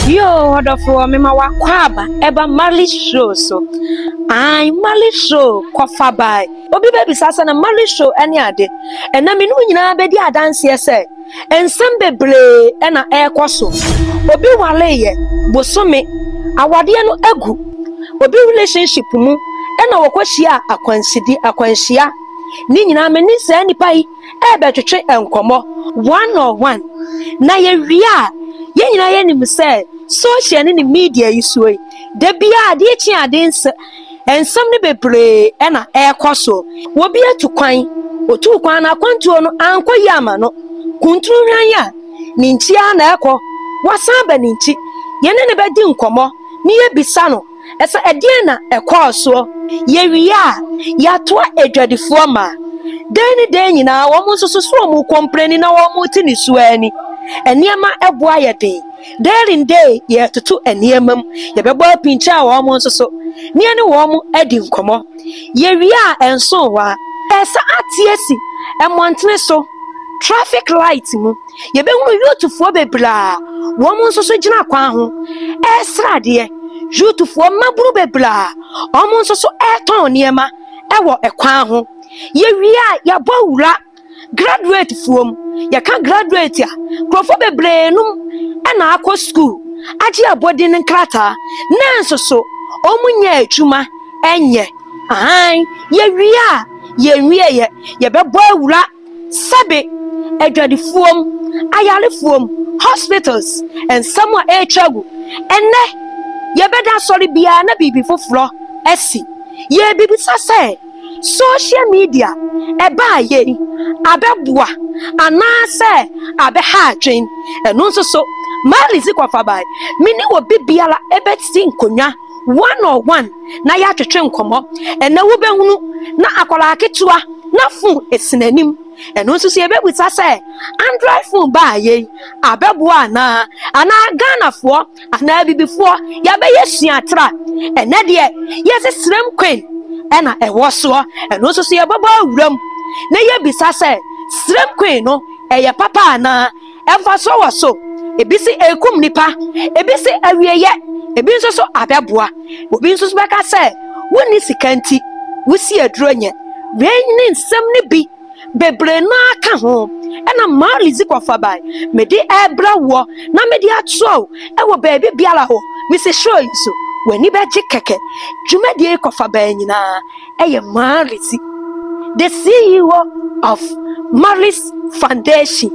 Yo, order for me, my wakwaba, eba Marley show so. I Marley show, kofa by. Obi baby sasa na Marley show any ade. And na minu nyina be di dance here say. And some bebre na air kwaso. Obi wale ye, bosome, awade no egu. Obi relationship mu, na wakwahia akwanhyia. Ni nyina me ni se nipa yi, ebe twetwe enkomo, one on one. Na ye wia, ye nyina ye nim se social ni media isuwe da bia ade chi ade ensam ne bebre na ekoso wo bia tukwan otu kwan na kwantuo no ankoyi ama no kunturu hwan ya ni ntia na eko wasan ba ni nti ye ne bedi nkomo ni ye bisa no esa ede na ekoso ye wia ya to edwadifo ma den nyina wo mo soso mu complain na wo mo ti ni suani eniema eboa ye den there in day ye tutu eniemam ye bebo pincha wo mo soso ni ene wo mo adi nkomo ye wia enso wa esa atiesi emontene so traffic light mu ye be hunu youthfo bebla wo mo soso gina kwa ho esra de youthfo maburu bebla o mo soso eton niema ewo ekwa ho ye wia ya bawura graduate from ya kan graduate ya krofo bebre num na akọ school aji abodi ne nkrata nanso so omunya adwuma enye ye wia ye bebo awura sabe adwadifuom ayalefuom hospitals and somewhere etragu enne ye beda sorry bia na bibi foforo esi ye bibi sase social media eba ye abeboa anase abeha adwen eno nso so Marley zikwafa bai mini obi biala ebeti nkonya one on one na ya twetwe nkomo ena wo behunu na akola aketua na phone esinanim eno nso so ebebuta se Android phone ba ye abeboa na ana Ghana fo ana bibifo ya be yesuatra ena de yesi srem queen ena ewo so eno nso so yebaba awuram na ye bisa se srem queen no eye papa na efa so wo so ebisi ekum nipa ebisi awieye ebi nso so abeboa obi nso so beka se woni sikanti wosi adronye wenni nsem ne bi bebre na aka ho ena Marley zikwafa bai medi ebra wo na medi atso ewo baabi biala ho misi show so wani beji keke dwumadi ekwafa bai nyina eye Marley the CEO of Marley's Foundation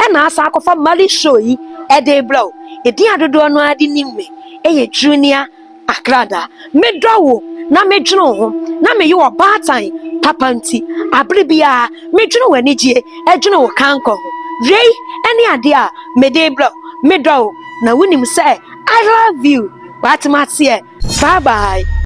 ena asa akwafa Marley show yi ede bro edi adodo no adi nimme eye junior Agradaa medwo na medwuno ho na me yo batan papanti abribia medwuno wani gie edwuno wo kanko ho rei ene ade a mede bro medwo na wonim say I love you but ma bye bye.